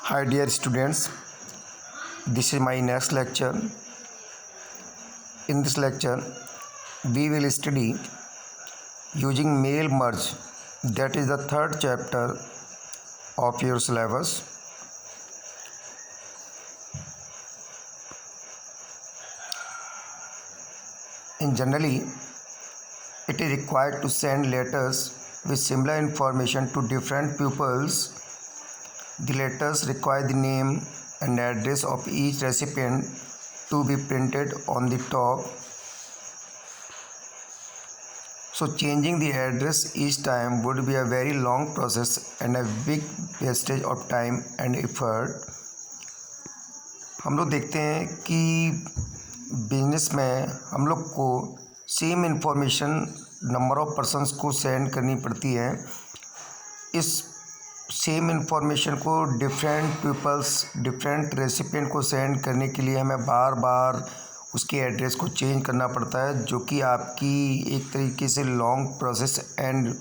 Hi dear students, this is my next lecture. In this lecture, we will study using mail merge. That is the third chapter of your syllabus. In generally, it is required to send letters with similar information to different pupils. The letters require the name and address of each recipient to be printed on the top. So changing the address each time would be a very long process and a big wastage of time and effort. हम लोग देखते हैं कि business में हम लोग को same information number of persons को सेंड करनी पड़ती है. इस सेम इन्फॉर्मेशन को डिफरेंट पीपल्स डिफरेंट रेसिपिएंट को सेंड करने के लिए हमें बार बार उसके एड्रेस को चेंज करना पड़ता है, जो कि आपकी एक तरीके से long process and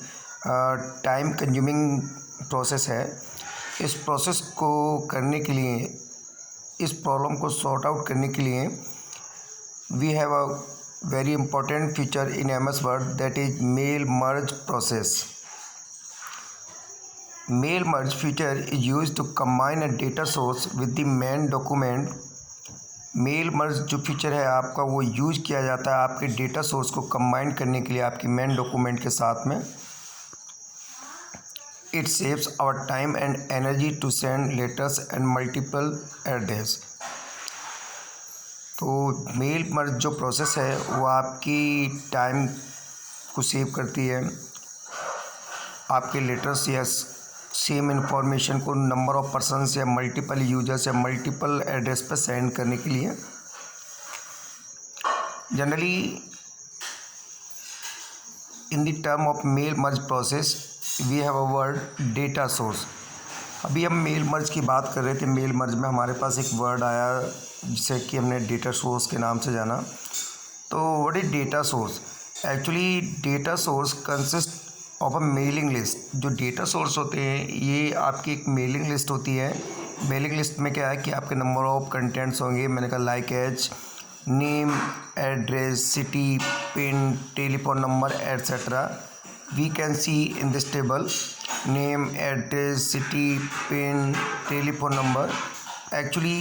time consuming process है. इस प्रोसेस को करने के लिए, इस प्रॉब्लम को सॉर्ट आउट करने के लिए we have a very important feature in MS Word, that is mail merge process. Mail merge feature is used to combine a data source with the main document. Mail merge जो feature है आपका वो use किया जाता है आपके data source को combine करने के लिए आपकी मेन डॉक्यूमेंट के साथ में. It saves our time and energy to send letters and multiple address. तो मेल मर्ज जो प्रोसेस है वो आपकी टाइम को सेव करती है. आपके लेटर्स या सेम इन्फॉर्मेशन को नंबर ऑफ पर्सन्स या मल्टीपल यूजर्स या मल्टीपल एड्रेस पर सेंड करने के लिए. Generally in the term of mail merge process we have a word data source. अभी हम मेल मर्ज की बात कर रहे थे. मेल मर्ज में हमारे पास एक वर्ड आया जिसे कि हमने डेटा सोर्स के नाम से जाना. तो what is data source? Actually data source consist of a mailing list. जो डेटा सोर्स होते हैं ये आपकी एक मेलिंग लिस्ट होती है. मेलिंग लिस्ट में क्या है कि आपके नंबर ऑफ कंटेंट्स होंगे. मैंने कहा like as name, address, city, pin, telephone number etcetera. We can see in this table name, address, city, pin, telephone number. Actually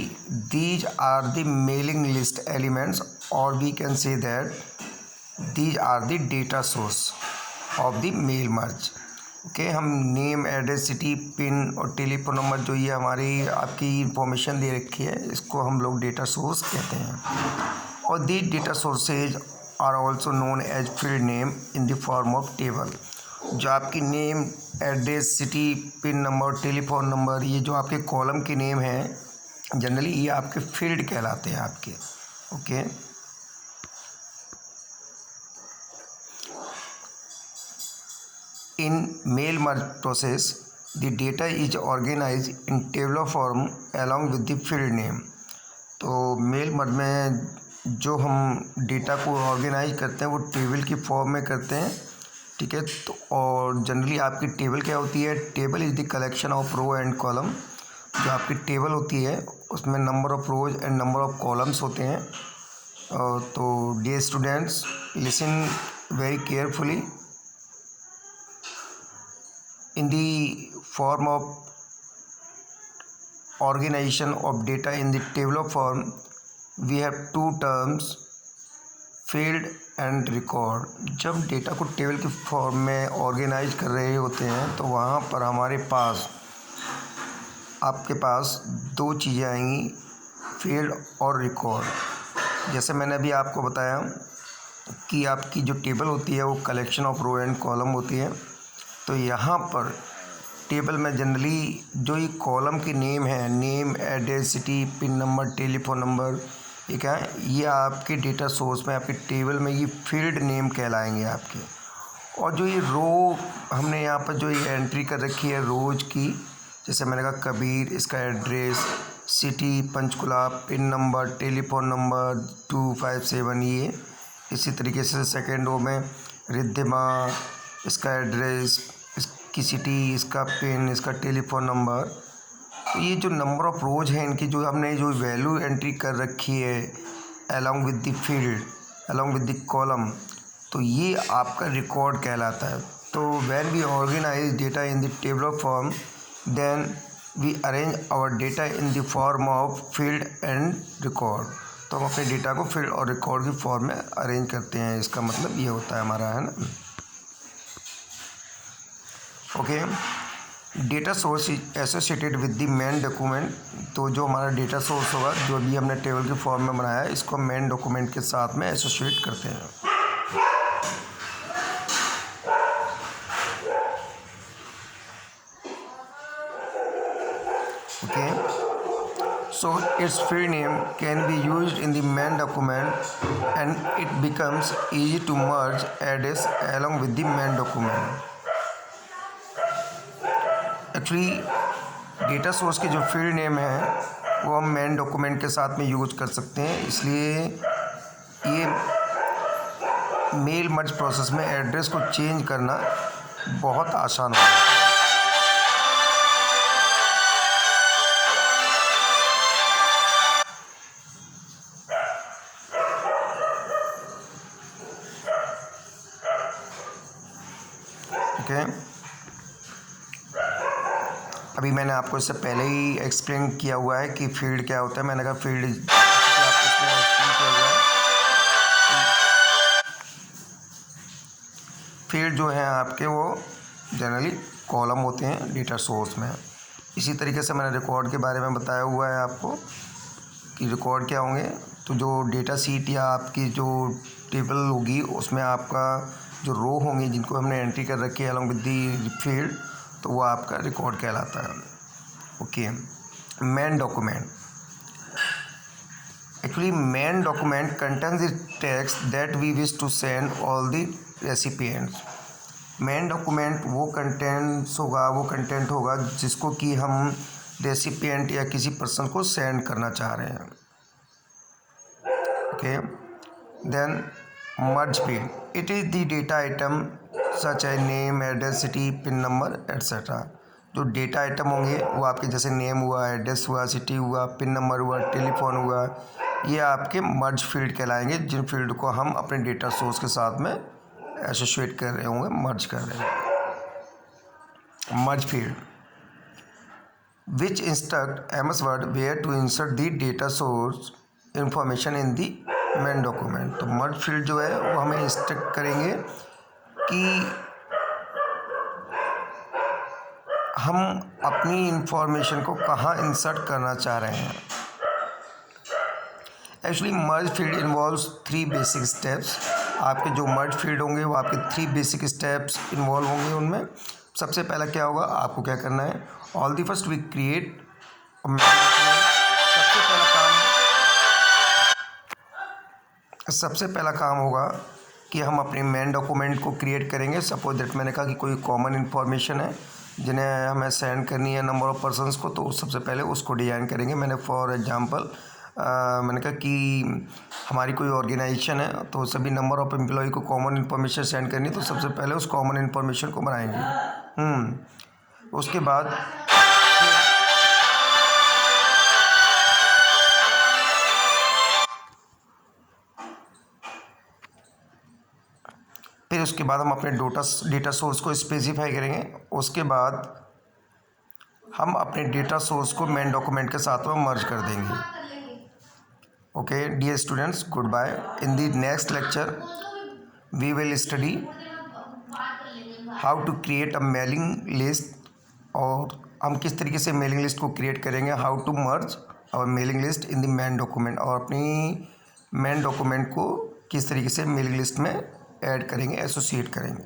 these are the mailing list elements, or we can say that these are the data source of the mail merge. Okay, हम name, address, city, pin और telephone number जो ये हमारी आपकी information दे रखी है इसको हम लोग डेटा सोर्स कहते हैं. और the data sources are also known as field name in the form of table. जो आपकी name, address, city, pin number, telephone number, ये जो आपके कॉलम के नेम हैं जनरली ये आपके फील्ड कहलाते हैं आपके. Okay, in mail merge process the data is organized in tabular form along with the field name. तो मेल मर्ज में जो हम डेटा को ऑर्गेनाइज करते हैं वो टेबल की फॉर्म में करते हैं. ठीक है, तो और जनरली आपकी टेबल क्या होती है? Table is the collection of row and column. जो आपकी टेबल होती है उसमें number of rows and number of columns होते हैं. तो dear students, listen very carefully. In the form of organization of data in the tabular form, we have two terms, field and record. जब data को table के form में organise कर रहे होते हैं तो वहाँ पर हमारे पास आपके पास दो चीज़ें आएंगी, फील्ड और रिकॉर्ड. जैसे मैंने अभी आपको बताया कि आपकी जो टेबल होती है वो collection of row and column होती है. तो यहाँ पर टेबल में जनरली जो ये कॉलम के नेम है, name, address, city, pin number, telephone number, ये क्या है? ये आपके डेटा सोर्स में आपके टेबल में ये फील्ड नेम कहलाएंगे आपके. और जो ये रो हमने यहाँ पर जो ये एंट्री कर रखी है रोज की, जैसे मैंने कहा कबीर, इसका address, city Panchkula, pin number, telephone number 257, ये इसी तरीके से सेकेंड रो में रिद्धिमा, इसका एड्रेस, इसकी सिटी, इसका पिन, इसका टेलीफोन नंबर. तो ये जो नंबर ऑफ़ रोज हैं इनकी जो हमने जो वैल्यू एंट्री कर रखी है along with the field along with the column, तो ये आपका रिकॉर्ड कहलाता है। तो when we organise data in the table of form then we arrange our data in the form of field and record. तो हम अपने डेटा को फील्ड और रिकॉर्ड की फॉर्म में अरेंज करते हैं, इसका मतलब ये होता है हमारा, है ना। Okay, data source is associated with the main document. तो जो हमारा डेटा सोर्स होगा जो भी हमने टेबल के फॉर्म में बनाया है, इसको मेन डॉक्यूमेंट के साथ में एसोसिएट करते हैं। Okay, so its field name can be used in the main document and it becomes easy to merge address along with the main document. Actually data source के जो फील्ड नेम है वो हम मेन डॉक्यूमेंट के साथ में use कर सकते हैं, इसलिए ये मेल मर्ज प्रोसेस में एड्रेस को चेंज करना बहुत आसान होता है। ओके, अभी मैंने आपको इससे पहले ही एक्सप्लेन किया हुआ है कि फील्ड क्या होता है। मैंने कहा फील्ड फील्ड जो है आपके वो जनरली कॉलम होते हैं डेटा सोर्स में। इसी तरीके से मैंने रिकॉर्ड के बारे में बताया हुआ है आपको कि रिकॉर्ड क्या होंगे। तो जो डेटा सीट या आपकी जो टेबल होगी उसमें आपका जो रो होंगी जिनको हमने एंट्री कर रखी है अलॉन्ग विद द फील्ड, तो वो आपका रिकॉर्ड कहलाता है। Okay, main document. Actually main document contains the text that we wish to send all the recipients. Main document वो कंटेंट होगा जिसको कि हम रेसिपिएंट या किसी पर्सन को सेंड करना चाह रहे हैं। Okay, then merge field, it is the data item such a name, address, city, pin number etcetera. जो डेटा आइटम होंगे वो आपके जैसे नेम हुआ, एड्रेस हुआ, सिटी हुआ, पिन नंबर हुआ, टेलीफोन हुआ, ये आपके मर्ज फील्ड कहलाएंगे, जिन फील्ड को हम अपने डेटा सोर्स के साथ में एसोसिएट कर रहे होंगे, मर्ज कर रहे हैं। Merge field which instruct MS Word where to insert the data source information in the main document. तो मर्ज फील्ड जो है वो हमें इंस्ट्रक्ट करेंगे कि हम अपनी इंफॉर्मेशन को कहाँ इंसर्ट करना चाह रहे हैं। एक्चुअली मर्ज फील्ड इन्वॉल्व्स 3 बेसिक स्टेप्स। आपके जो मर्ज फील्ड होंगे वो आपके 3 बेसिक स्टेप्स इन्वॉल्व होंगे। उनमें सबसे पहला क्या होगा, आपको क्या करना है, all the first we create सबसे पहला काम होगा कि हम अपने मेन डॉक्यूमेंट को क्रिएट करेंगे। सपोज दैट मैंने कहा कि कोई कॉमन इन्फॉर्मेशन है जिन्हें हमें सेंड करनी है नंबर ऑफ़ पर्सन्स को, तो सबसे पहले उसको डिज़ाइन करेंगे। मैंने फॉर एग्जांपल मैंने कहा कि हमारी कोई ऑर्गेनाइजेशन है तो सभी नंबर ऑफ़ एम्प्लॉय को कॉमन इन्फॉर्मेशन सेंड करनी, तो सबसे पहले उस कॉमन इन्फॉर्मेशन को बनाएंगे। उसके बाद हम अपने डेटा सोर्स को स्पेसिफाई करेंगे। उसके बाद हम अपने डेटा सोर्स को मेन डॉक्यूमेंट के साथ में मर्ज कर देंगे। Okay dear students, goodbye. In the next lecture we will study how to create a mailing list, और हम किस तरीके से मेलिंग लिस्ट को क्रिएट करेंगे, how to merge our mailing list in the main document, और अपनी main document को किस तरीके से मेलिंग लिस्ट में ऐड करेंगे, एसोसिएट करेंगे।